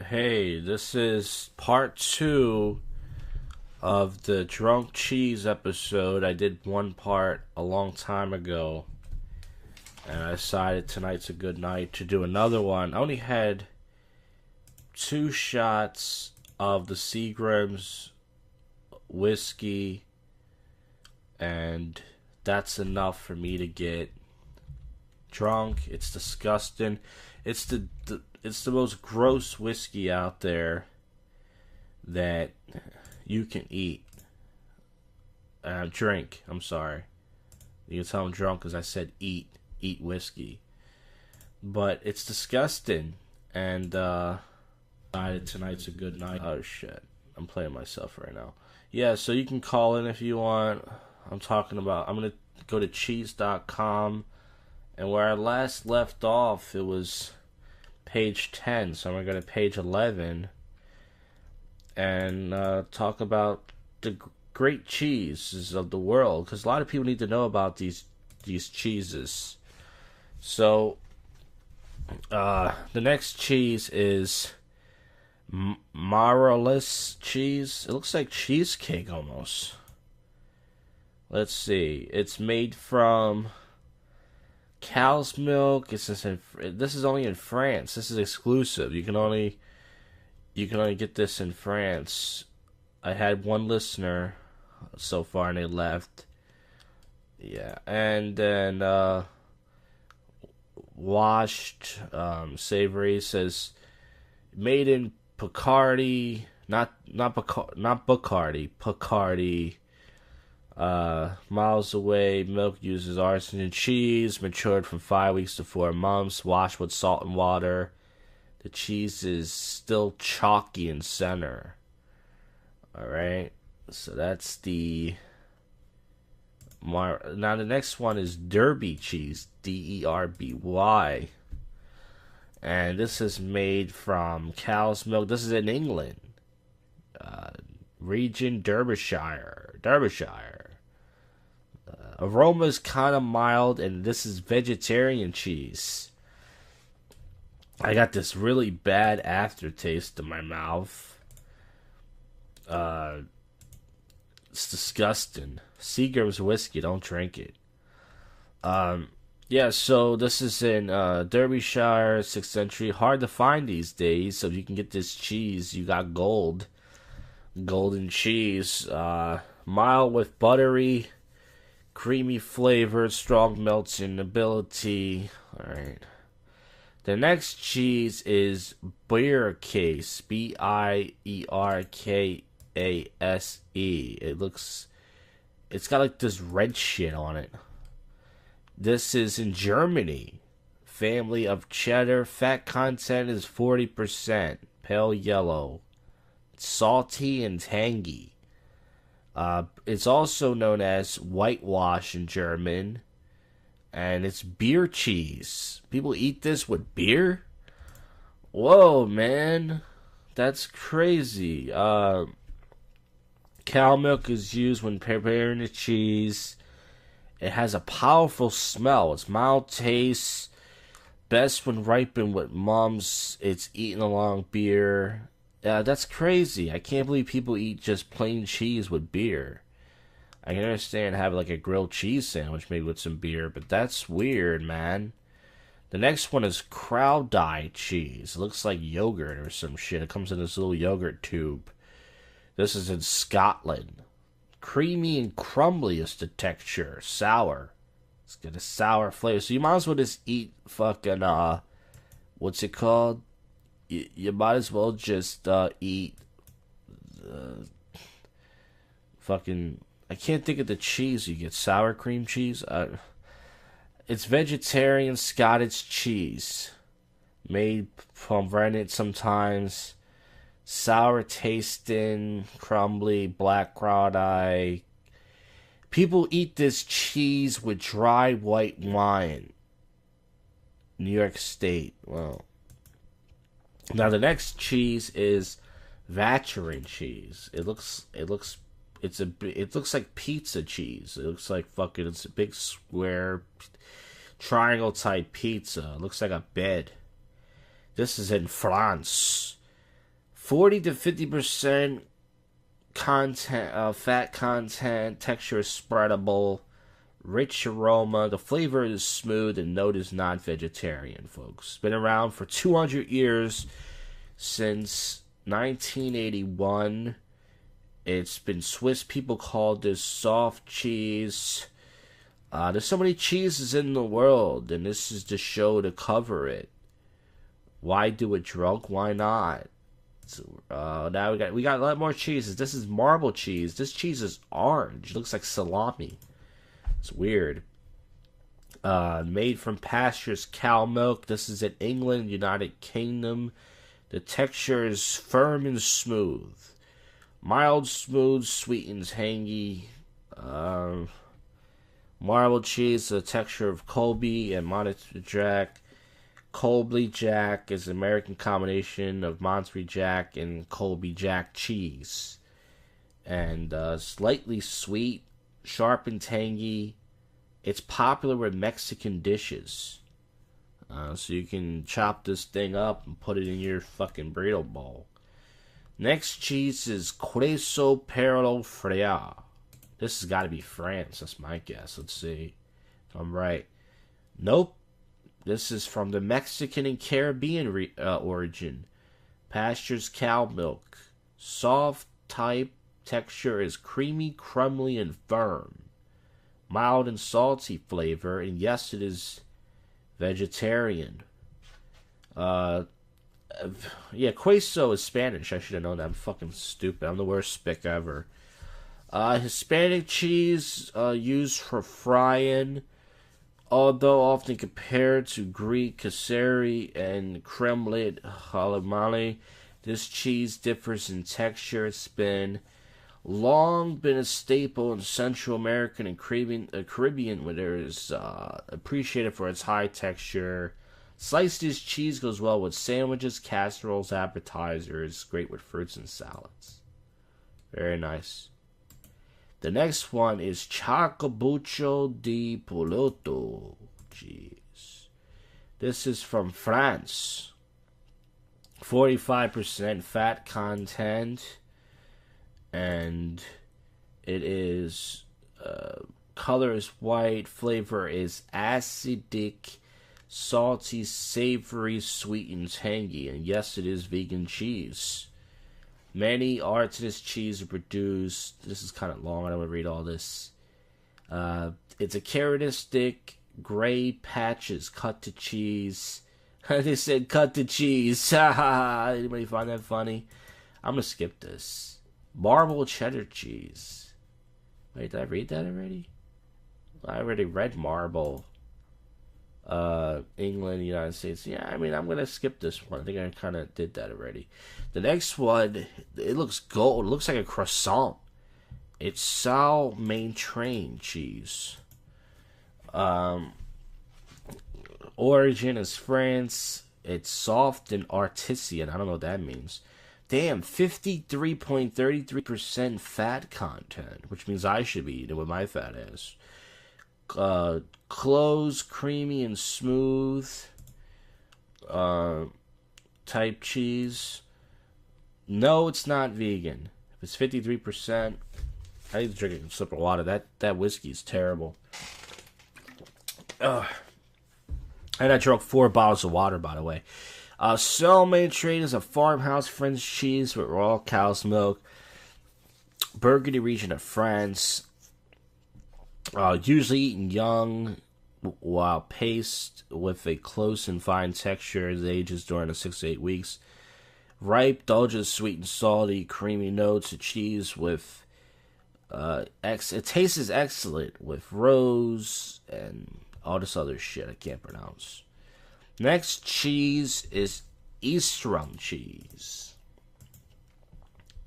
Hey, this is part two of the drunk cheese episode. I did one part a long time ago, and I decided tonight's a good night to do another one. I only had 2 shots of the Seagram's whiskey, and that's enough for me to get drunk. It's disgusting. It's the most gross whiskey out there that you can eat. Drink. I'm sorry. You can tell I'm drunk because I said eat whiskey. But it's disgusting. And tonight's a good night. Oh shit. I'm playing myself right now. Yeah, so you can call in if you want. I'm going to go to cheese.com. And where I last left off, it was page 10, so I'm going to go to page 11 and talk about the great cheeses of the world, because a lot of people need to know about these cheeses. So the next cheese is Marless cheese. It looks like cheesecake almost. Let's see. It's made from cow's milk. This is only in France. This is exclusive. You can only get this in France. I had one listener so far, and they left. Yeah, and then washed savory says made in Picardy, not Bacardi. Miles away, milk uses artisan and cheese, matured from 5 weeks to 4 months, washed with salt and water. The cheese is still chalky in center. Alright, so that's the... Now the next one is Derby cheese, Derby. And this is made from cow's milk. This is in England. Region Derbyshire. Aroma is kind of mild, and this is vegetarian cheese. I got this really bad aftertaste in my mouth. It's disgusting. Seagram's whiskey, don't drink it. Yeah, so this is in Derbyshire, 6th century. Hard to find these days, so if you can get this cheese, you got gold. Golden cheese. Mild with buttery, creamy flavor, strong melting ability. Alright. The next cheese is Bierkäse. Bierkase. It's got like this red shit on it. This is in Germany. Family of cheddar. Fat content is 40%. Pale yellow. Salty and tangy. It's also known as whitewash in German. And it's beer cheese. People eat this with beer? Whoa, man. That's crazy. Cow milk is used when preparing the cheese. It has a powerful smell. It's mild taste. Best when ripened with mums. It's eaten along beer. That's crazy. I can't believe people eat just plain cheese with beer. I can understand having like a grilled cheese sandwich made with some beer, but that's weird, man. The next one is Crowdie cheese. It looks like yogurt or some shit. It comes in this little yogurt tube. This is in Scotland. Creamy and crumbly is the texture. Sour. It's got a sour flavor. So you might as well just eat fucking, what's it called? You might as well just eat fucking... I can't think of the cheese you get. Sour cream cheese? It's vegetarian Scottish cheese. Made from rennet sometimes. Sour tasting, crumbly, black Crowdie. People eat this cheese with dry white wine. New York State. Well. Now the next cheese is Vacherin cheese. It looks like pizza cheese. It looks like it's a big square triangle type pizza. It looks like a bed. This is in France. 40 to 50% content, fat content, texture is spreadable, rich aroma. The flavor is smooth and note is not vegetarian, folks. Been around for 200 years, since 1981. It's been Swiss people called this soft cheese. There's so many cheeses in the world, and this is the show to cover it. Why do it drunk? Why not? So, now we got a lot more cheeses. This is marble cheese. This cheese is orange. It looks like salami. It's weird. Made from pastures cow milk. This is in England, United Kingdom. The texture is firm and smooth. Mild, smooth, sweet, and tangy. Marble cheese, the texture of Colby and Monterey Jack. Colby Jack is an American combination of Monterey Jack and Colby Jack cheese. And slightly sweet, sharp and tangy. It's popular with Mexican dishes. So you can chop this thing up and put it in your fucking burrito bowl. Next cheese is Queso Perlo Freya. This has got to be France. That's my guess. Let's see if I'm right. Nope. This is from the Mexican and Caribbean origin. Pastures cow milk. Soft type texture is creamy, crumbly, and firm. Mild and salty flavor. And yes, it is vegetarian. Yeah, queso is Spanish. I should have known that. I'm fucking stupid. I'm the worst spick ever. Hispanic cheese used for frying, although often compared to Greek casseri and Kremlin halamali. This cheese differs in texture. It's long been a staple in Central American and Caribbean, where there is appreciated for its high texture. Sliced cheese goes well with sandwiches, casseroles, appetizers. Great with fruits and salads. Very nice. The next one is Chacabucho di Poloto cheese. This is from France. 45% fat content. And it is, color is white. Flavor is acidic, salty, savory, sweet, and tangy. And yes, it is vegan cheese. Many arts of this cheese are produced. This is kind of long. I don't want to read all this. It's a characteristic gray patches cut to cheese. They said cut to cheese. Anybody find that funny? I'm going to skip this. Marble cheddar cheese. Wait, did I read that already? I already read marble. England, United States. Yeah, I mean, I'm going to skip this one. I think I kind of did that already. The next one, it looks gold. It looks like a croissant. It's Sal Main cheese. Origin is France. It's soft and artisan. I don't know what that means. Damn, 53.33% fat content, which means I should be eating what my fat is. Close, creamy, and smooth type cheese. No, it's not vegan. If it's 53%, I need to drink a sip of water. That whiskey is terrible. And I drank 4 bottles of water, by the way. Cellmaid Trade is a farmhouse French cheese with raw cow's milk. Burgundy region of France. Usually eaten young, while paste with a close and fine texture as it ages during the 6 to 8 weeks. Ripe, indulgent, sweet and salty, creamy notes of cheese with it tastes excellent with rose and all this other shit I can't pronounce. Next cheese is Eastrung cheese.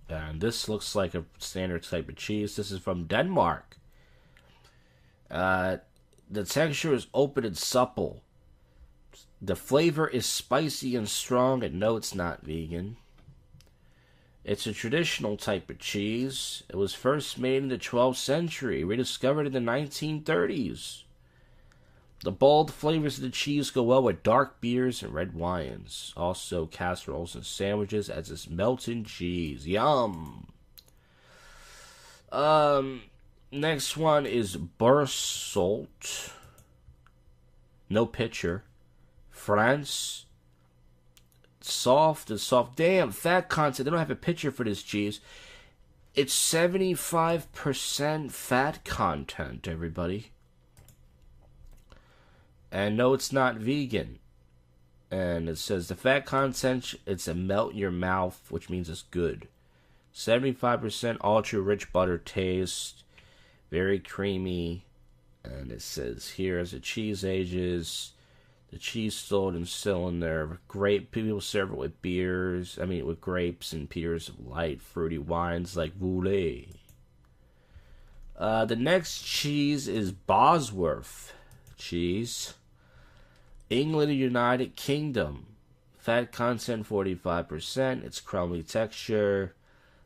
And this looks like a standard type of cheese. This is from Denmark. The texture is open and supple. The flavor is spicy and strong, and no, it's not vegan. It's a traditional type of cheese. It was first made in the 12th century, rediscovered in the 1930s. The bold flavors of the cheese go well with dark beers and red wines. Also, casseroles and sandwiches as it's melted cheese. Yum! Next one is Bursault. No picture. France. Soft and soft. Damn, fat content. They don't have a picture for this cheese. It's 75% fat content, everybody. And no, it's not vegan. And it says the fat content, it's a melt in your mouth, which means it's good. 75% ultra rich butter taste. Very creamy. And it says here as the cheese ages, the cheese stored in cylinder. Grape, people serve it with beers. With grapes and pears of light, fruity wines like Voulet. The next cheese is Bosworth cheese. England and United Kingdom. Fat content 45%. It's crumbly texture.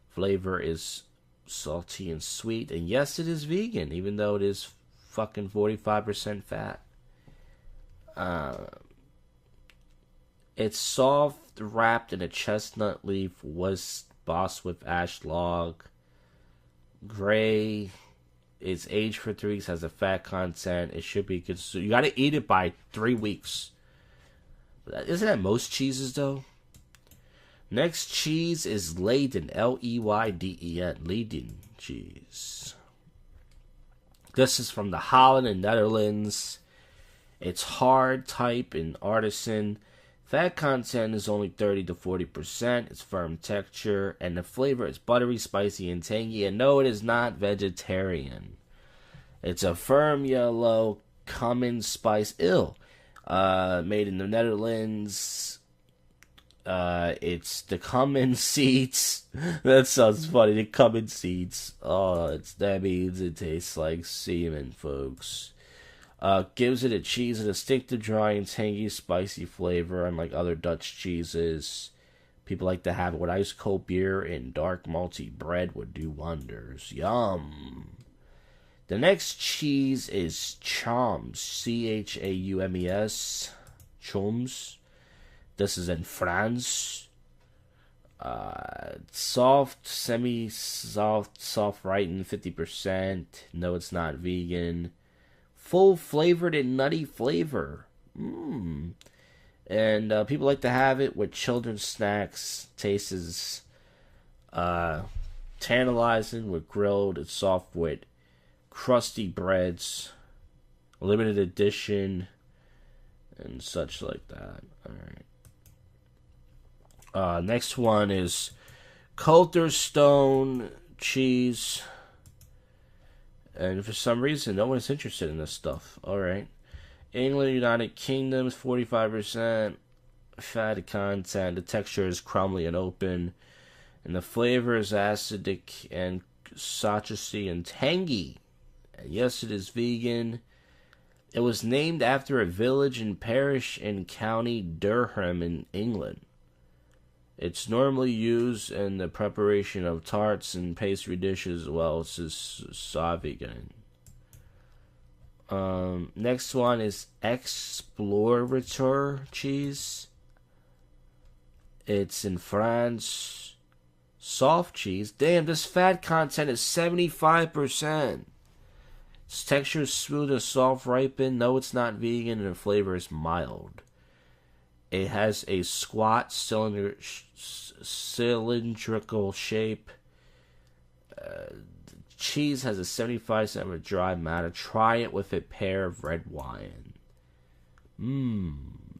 Flavor is salty and sweet. And yes, it is vegan, even though it is fucking 45% fat. It's soft, wrapped in a chestnut leaf, was Bosworth ash log. Gray. It's aged for 3 weeks, has a fat content. It should be good. So you gotta eat it by 3 weeks. Isn't that most cheeses, though? Next cheese is Leyden. Leyden. Leyden cheese. This is from the Holland and Netherlands. It's hard, type, and artisan. Fat content is only 30 to 40%. It's firm texture. And the flavor is buttery, spicy, and tangy. And no, it is not vegetarian. It's a firm yellow cumin spice. Made in the Netherlands. It's the cumin seeds. That sounds funny. The cumin seeds. That means it tastes like semen, folks. Gives it a cheese, a distinctive dry and tangy spicy flavor, unlike other Dutch cheeses. People like to have it with ice cold beer and dark malty bread would do wonders. Yum. The next cheese is Chums. Chaumes. Chums. This is in France. Soft, semi-soft, soft writing, 50%. No, it's not vegan. Full flavored and nutty flavor. And people like to have it with children's snacks. Tastes tantalizing with grilled. It's soft with crusty breads. Limited edition. And such like that. Alright. Next one is Coulterstone cheese. And for some reason, no one's interested in this stuff. Alright. England, United Kingdom, 45% fat content. The texture is crumbly and open. And the flavor is acidic and citrusy and tangy. And yes, it is vegan. It was named after a village and parish in County Durham in England. It's normally used in the preparation of tarts and pastry dishes as well. It's just vegan. Next one is Explorateur cheese. It's in France. Soft cheese. Damn, this fat content is 75%. Its texture is smooth and soft ripened. No, it's not vegan, and the flavor is mild. It has a squat cylindrical shape. Cheese has a 75% of a dry matter. Try it with a pair of red wine.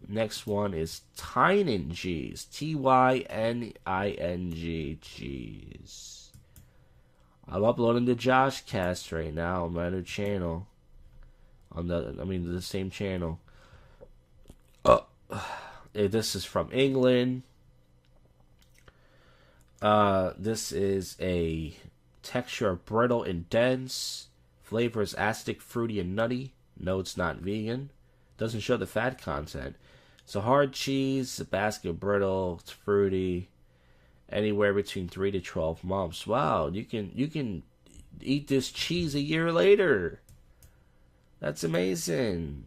Next one is Tyning cheese. Tyning cheese. I'm uploading the JoshCast right now on my other channel. The same channel. This is from England. This is a texture of brittle and dense. Flavor is acidic, fruity, and nutty. No, it's not vegan. Doesn't show the fat content. It's a hard cheese, a basket of brittle, it's fruity. Anywhere between 3 to 12 months. Wow, you can eat this cheese a year later. That's amazing.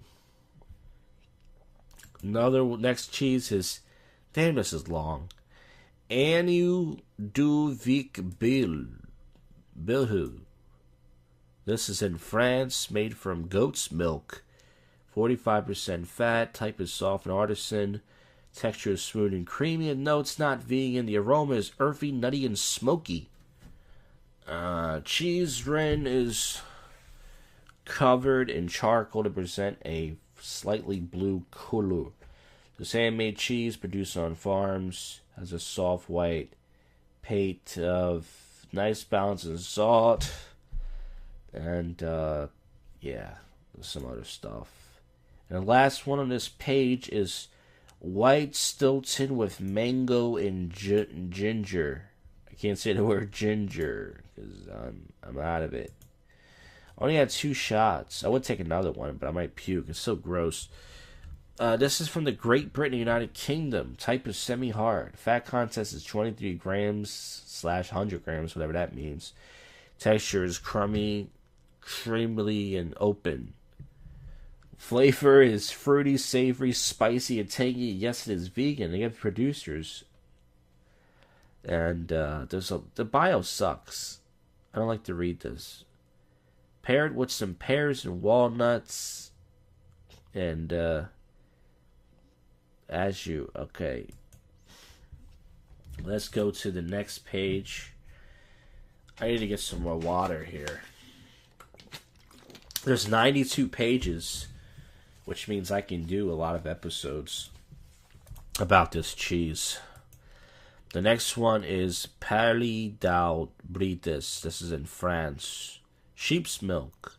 Another next cheese is, damn, this is long. Anu du Vic Bilhu. This is in France, made from goat's milk. 45% fat, type is soft and artisan. Texture is smooth and creamy, and no, it's not vegan. The aroma is earthy, nutty, and smoky. Cheese rin is covered in charcoal to present a slightly blue color. This handmade cheese produced on farms has a soft white pate of nice balance of salt, and yeah, some other stuff. And the last one on this page is white Stilton with mango and ginger. I can't say the word ginger because I'm out of it. I only had 2 shots. I would take another one, but I might puke. It's so gross. This is from the Great Britain, United Kingdom. Type is semi-hard. Fat content is 23 grams / 100 grams, whatever that means. Texture is crummy, creamily, and open. Flavor is fruity, savory, spicy, and tangy. Yes, it is vegan. They have producers. And the bio sucks. I don't like to read this. Paired with some pears and walnuts. And okay. Let's go to the next page. I need to get some more water here. There's 92 pages, which means I can do a lot of episodes about this cheese. The next one is Palais d'Albrites. This is in France. Sheep's milk.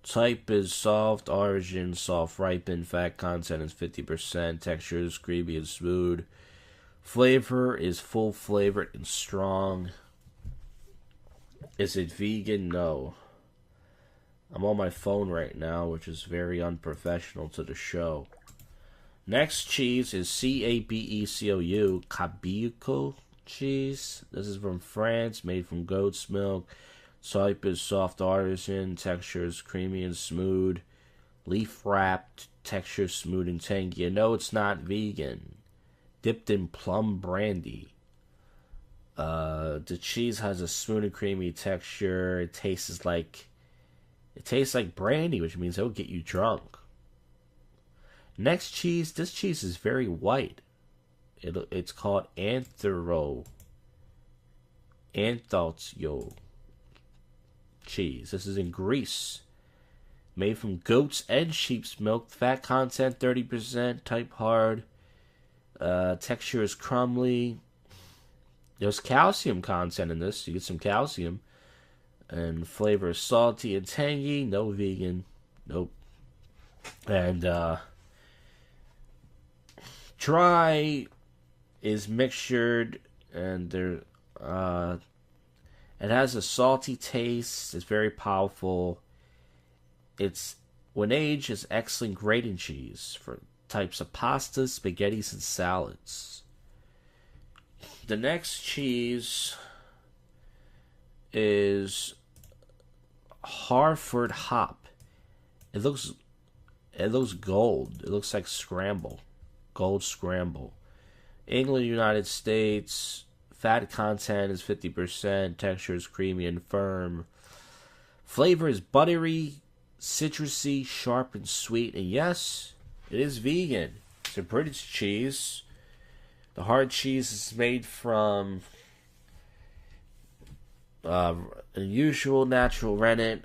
Type is soft, origin, soft, ripened. Fat content is 50%. Texture is creamy and smooth. Flavor is full flavored and strong. Is it vegan? No. I'm on my phone right now, which is very unprofessional to the show. Next cheese is Cabecou, Cabecou cheese. This is from France, made from goat's milk. Type is soft artisan. Texture is creamy and smooth. Leaf wrapped. Texture smooth and tangy. And no, it's not vegan. Dipped in plum brandy. The cheese has a smooth and creamy texture. It tastes like brandy, which means it'll get you drunk. Next cheese, this cheese is very white. It's called Anthorio cheese. This is in Greece. Made from goat's and sheep's milk. Fat content 30%. Type hard. Texture is crumbly. There's calcium content in this. You get some calcium. And flavor is salty and tangy. No vegan. Nope. And dry is mixtured, and it has a salty taste. It's very powerful. It's when aged is excellent grating cheese for types of pastas, spaghettis, and salads. The next cheese is Harford hop. It looks gold. It looks like gold scramble. England, United States. Fat content is 50%. Texture is creamy and firm. Flavor is buttery, citrusy, sharp, and sweet. And yes, it is vegan. It's a British cheese. The hard cheese is made from unusual natural rennet,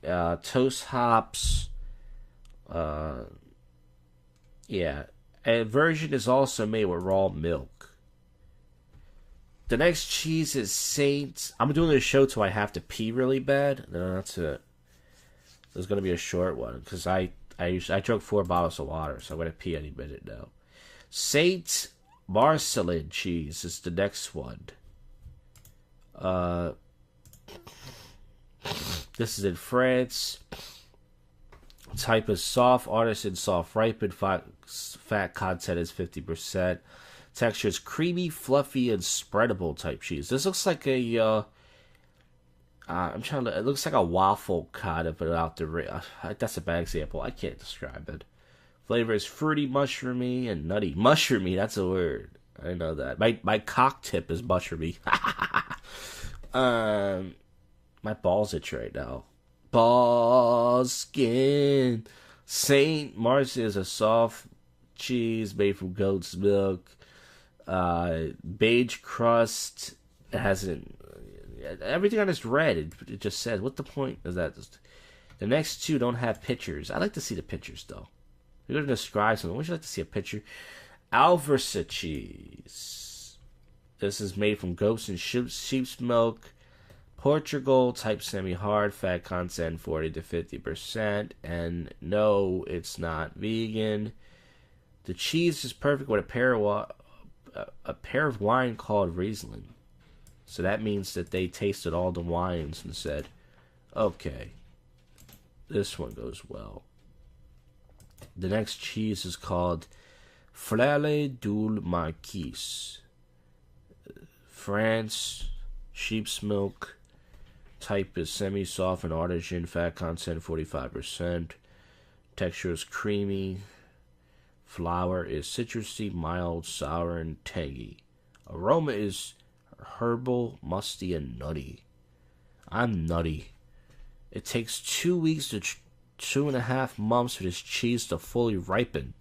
toast hops. Yeah. A version is also made with raw milk. The next cheese is Saint. I'm doing this show till I have to pee really bad. No, that's it. There's gonna be a short one because I drank 4 bottles of water, so I'm gonna pee any minute now. Saint Marcelin cheese is the next one. This is in France. Type is soft, artisan, soft, ripened. Fat content is 50%. Texture is creamy, fluffy, and spreadable type cheese. This looks like a it looks like a waffle kind of without the that's a bad example. I can't describe it. Flavor is fruity, mushroomy, and nutty. Mushroomy, that's a word. I didn't know that. My cock tip is mushroomy. My balls itch right now. Ball skin. Saint Marcy is a soft cheese made from goat's milk. Beige crust. It hasn't. Everything on this red. It just says. What the point is that? The next two don't have pictures. I like to see the pictures though. If you're going to describe something, would you like to see a picture? Alversa cheese. This is made from goat's and sheep's milk. Portugal, type semi-hard, fat content 40 to 50%. And no, it's not vegan. The cheese is perfect with a pair of wine called Riesling. So that means that they tasted all the wines and said, okay, this one goes well. The next cheese is called Frêle du Marquis. France, sheep's milk. Type is semi-soft and artisan. Fat content 45%. Texture is creamy. Flour is citrusy, mild, sour, and tangy. Aroma is herbal, musty, and nutty. I'm nutty. It takes 2 weeks to 2.5 months for this cheese to fully ripen.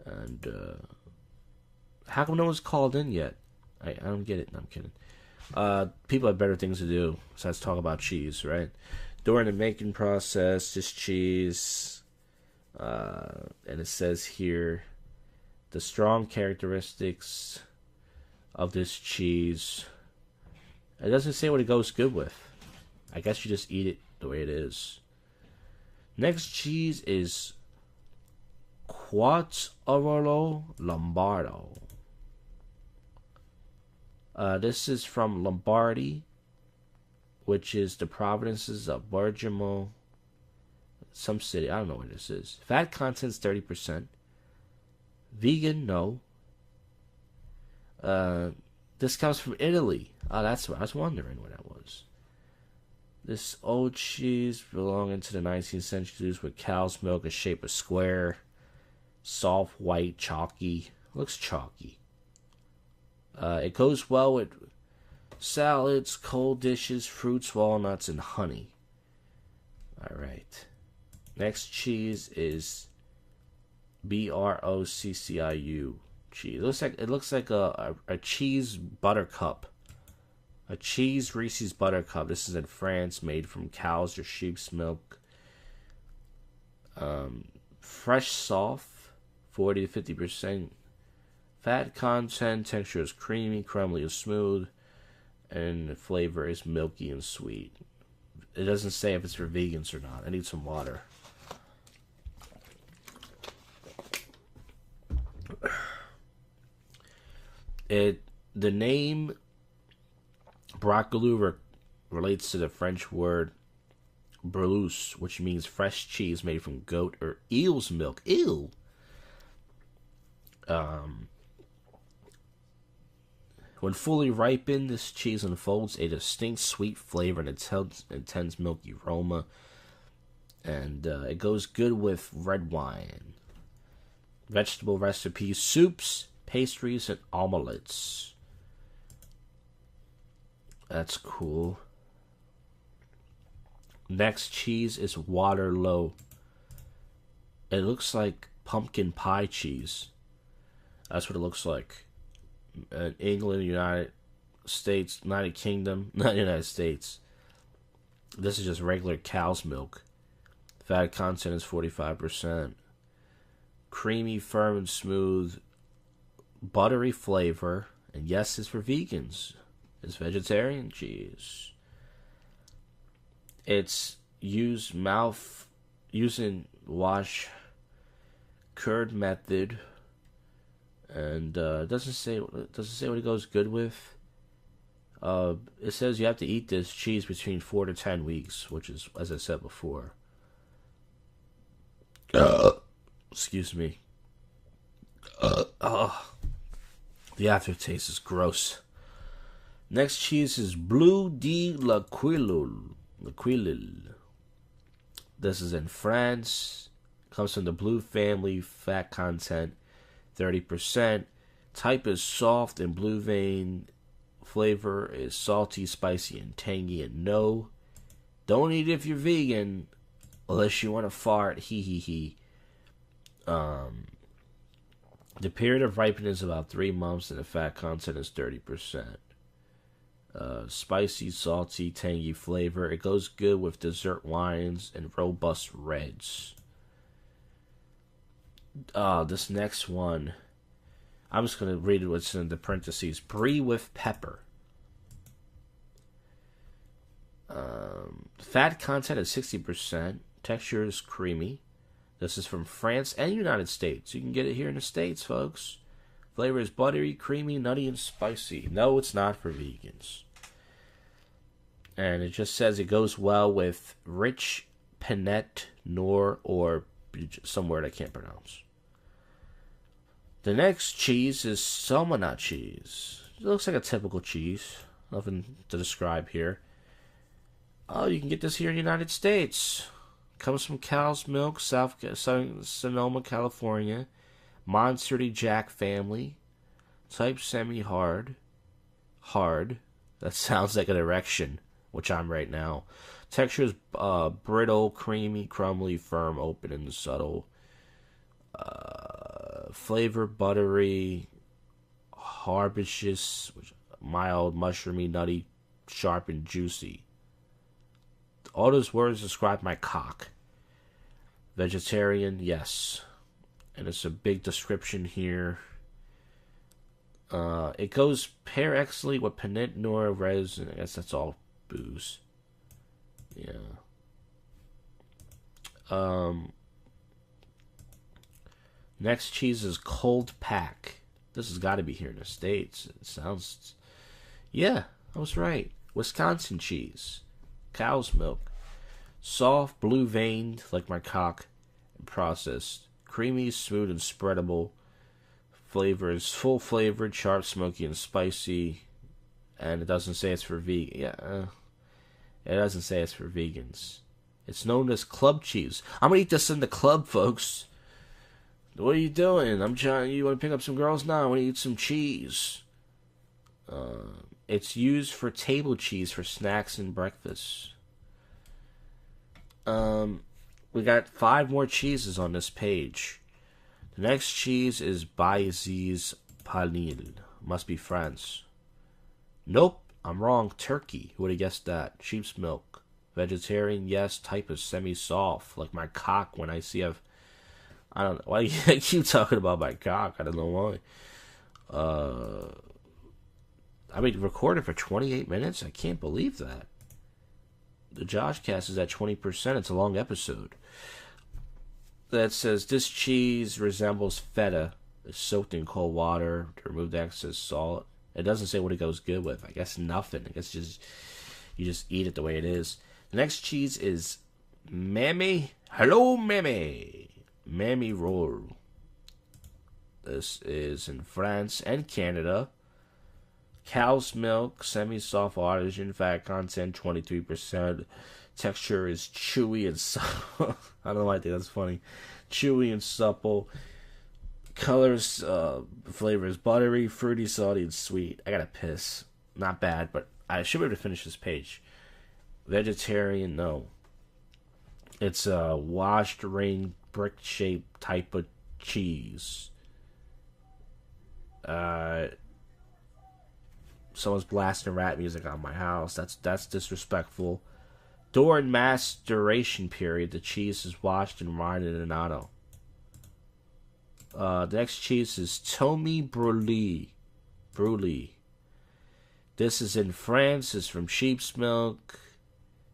And how come no one's called in yet? I don't get it. No, I'm kidding. People have better things to do besides talk about cheese, right? During the making process, this cheese, and it says here, the strong characteristics of this cheese. It doesn't say what it goes good with. I guess you just eat it the way it is. Next cheese is Quattro Lombardo. This is from Lombardy, which is the provinces of Bergamo, some city. I don't know where this is. Fat content's 30%. Vegan, no. This comes from Italy. Oh, that's what I was wondering what that was. This old cheese belonging to the 19th century, used with cow's milk, a shape of square, soft, white, chalky. Looks chalky. It goes well with salads, cold dishes, fruits, walnuts, and honey. Alright. Next cheese is Brocciu cheese. It looks like a cheese buttercup. A cheese Reese's buttercup. This is in France, made from cow's or sheep's milk. Fresh, soft, 40 to 50%. Fat content, texture is creamy, crumbly, and smooth, and the flavor is milky and sweet. It doesn't say if it's for vegans or not. I need some water. The name Broccolou relates to the French word brulus, which means fresh cheese made from goat or eel's milk. Ew. When fully ripened, this cheese unfolds a distinct sweet flavor and intense milky aroma. And it goes good with red wine, vegetable recipes, soups, pastries, and omelettes. That's cool. Next cheese is Waterloo. It looks like pumpkin pie cheese. That's what it looks like. England, United States, United Kingdom, not United States. This is just regular cow's milk. Fat content is 45%. Creamy, firm, and smooth. Buttery flavor. And yes, it's for vegans. It's vegetarian cheese. It's using wash curd method. And it doesn't say what it goes good with. It says you have to eat this cheese between 4 to 10 weeks, which is, as I said before. Excuse me. The aftertaste is gross. Next cheese is Bleu de l'Aquilon. This is in France. Comes from the blue family. Fat content 30%. Type is soft and blue vein. Flavor is salty, spicy, and tangy. And no, don't eat if you're vegan, unless you want to fart. Hee hee hee. The period of ripening is about 3 months, and the fat content is 30%. Spicy, salty, tangy flavor. It goes good with dessert wines and robust reds. This next one, I'm just going to read what's in the parentheses. Brie with pepper. Fat content is 60%. Texture is creamy. This is from France and United States. You can get it here in the States, folks. Flavor is buttery, creamy, nutty, and spicy. No, it's not for vegans. And it just says it goes well with rich Pinot Noir or some word I can't pronounce. The next cheese is Salmonat cheese. It looks like a typical cheese. Nothing to describe here. Oh, you can get this here in the United States. Comes from cow's milk, South Sonoma, California. Monster Jack family. Type semi-hard. Hard. That sounds like an erection, which I'm right now. Texture is brittle, creamy, crumbly, firm, open, and subtle. Flavor buttery, herbaceous, mild, mushroomy, nutty, sharp, and juicy. All those words describe my cock. Vegetarian, yes. And it's a big description here. It goes pair excellently with Pinot Noir resin. I guess that's all booze. Yeah. Next cheese is Cold Pack. This has got to be here in the States. It sounds... Yeah, I was right. Wisconsin cheese. Cow's milk. Soft, blue-veined, like my cock, and processed. Creamy, smooth, and spreadable. Flavor is full-flavored, sharp, smoky, and spicy. And it doesn't say it's for vegan. Yeah, it doesn't say it's for vegans. It's known as club cheese. I'm gonna eat this in the club, folks. What are you doing? I'm trying. You want to pick up some girls? No, I want to eat some cheese. It's used for table cheese for snacks and breakfast. We got 5 more cheeses on this page. The next cheese is Baises Panil. Must be France. Nope, I'm wrong. Turkey. Who would have guessed that? Sheep's milk. Vegetarian, yes. Type is semi-soft, like my cock when I see a... I don't know why I keep talking about my cock. I don't know why. I mean, recorded for 28 minutes? I can't believe that. The JoshCast is at 20%. It's a long episode. That says, this cheese resembles feta. It's soaked in cold water to remove the excess salt. It doesn't say what it goes good with. I guess nothing. I guess you just eat it the way it is. The next cheese is Mammy. Hello, Mammy. Mammy roll. This is in France and Canada. Cow's milk, semi-soft artisan, fat content 23%. Texture is chewy and supple. I don't know why I think that's funny. Chewy and supple. Colors, flavor is buttery, fruity, salty, and sweet. I gotta piss. Not bad, but I should be able to finish this page. Vegetarian, no. It's a washed ring brick-shaped type of cheese. Someone's blasting rap music on my house. That's disrespectful. During maceration period, the cheese is washed and rined in an auto. The next cheese is Tommy Brûlée. This is in France. It's from sheep's milk.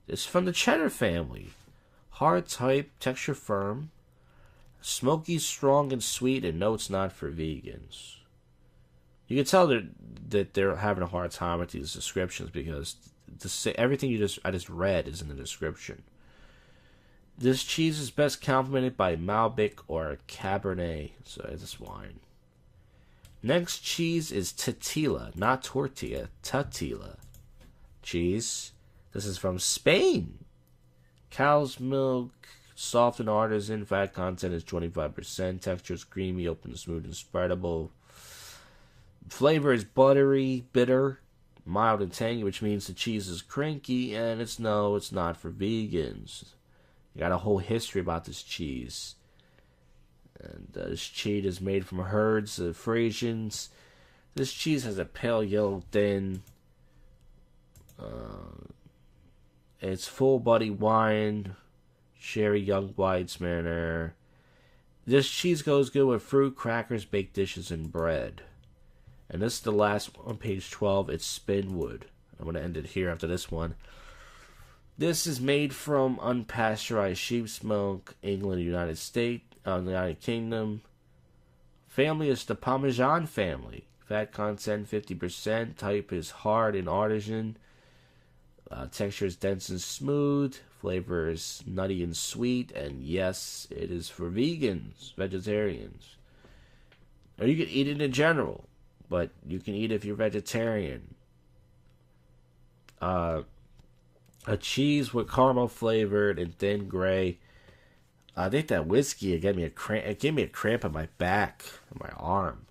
It's from the cheddar family. Hard type, texture firm. Smoky, strong, and sweet, and no, it's not for vegans. You can tell that they're having a hard time with these descriptions because everything I just read is in the description. This cheese is best complemented by Malbec or Cabernet, so it's wine. Next cheese is Totila, not tortilla, Totila cheese. This is from Spain. Cow's milk, soft and artisan. Fat content is 25%. Texture is creamy, open, smooth, and spreadable. Flavor is buttery, bitter, mild, and tangy, which means the cheese is cranky, and it's not for vegans. You got a whole history about this cheese. And this cheese is made from herds of Frisians. This cheese has a pale yellow thin. It's full body wine, sherry, young whites, manner. This cheese goes good with fruit, crackers, baked dishes, and bread. And this is the last one on page 12. It's Spinwood. I'm going to end it here after this one. This is made from unpasteurized sheep's milk, England, United States, United Kingdom. Family is the Parmesan family. Fat content 50%. Type is hard and artisan. Texture is dense and smooth. Flavor is nutty and sweet. And yes, it is for vegans, vegetarians. Or you can eat it in general, but you can eat it if you're vegetarian. A cheese with caramel flavored and thin gray. I think that whiskey it gave me a cramp in my back, in my arm.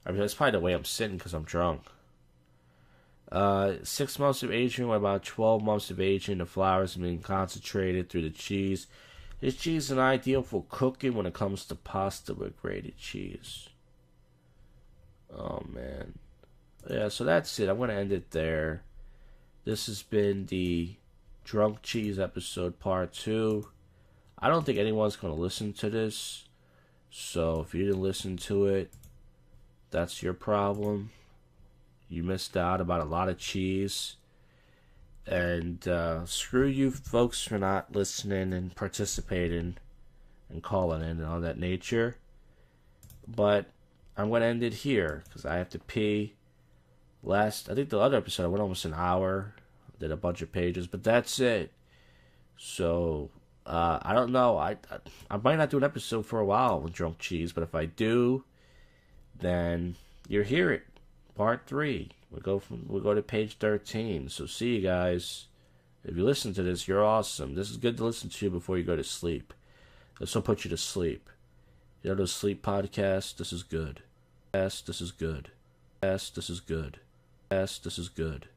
I mean, that's probably the way I'm sitting because I'm drunk. 6 months of aging, with about 12 months of aging. The flours have been concentrated through the cheese. This cheese is an ideal for cooking when it comes to pasta with grated cheese. Oh, man. Yeah, so that's it. I'm going to end it there. This has been the Drunk Cheese episode part 2. I don't think anyone's going to listen to this. So if you didn't listen to it, that's your problem. You missed out about a lot of cheese. And screw you folks for not listening and participating and calling in and all that nature. But I'm going to end it here because I have to pee. I think the other episode I went almost an hour. Did a bunch of pages, but that's it. So, I don't know. I might not do an episode for a while with Drunk Cheese, but if I do, then you'll hear it. Part 3. We'll go to page 13. So see you guys. If you listen to this, you're awesome. This is good to listen to before you go to sleep. This will put you to sleep. You know those sleep podcasts? This is good. Yes, this is good. Yes, this is good. Yes, this is good.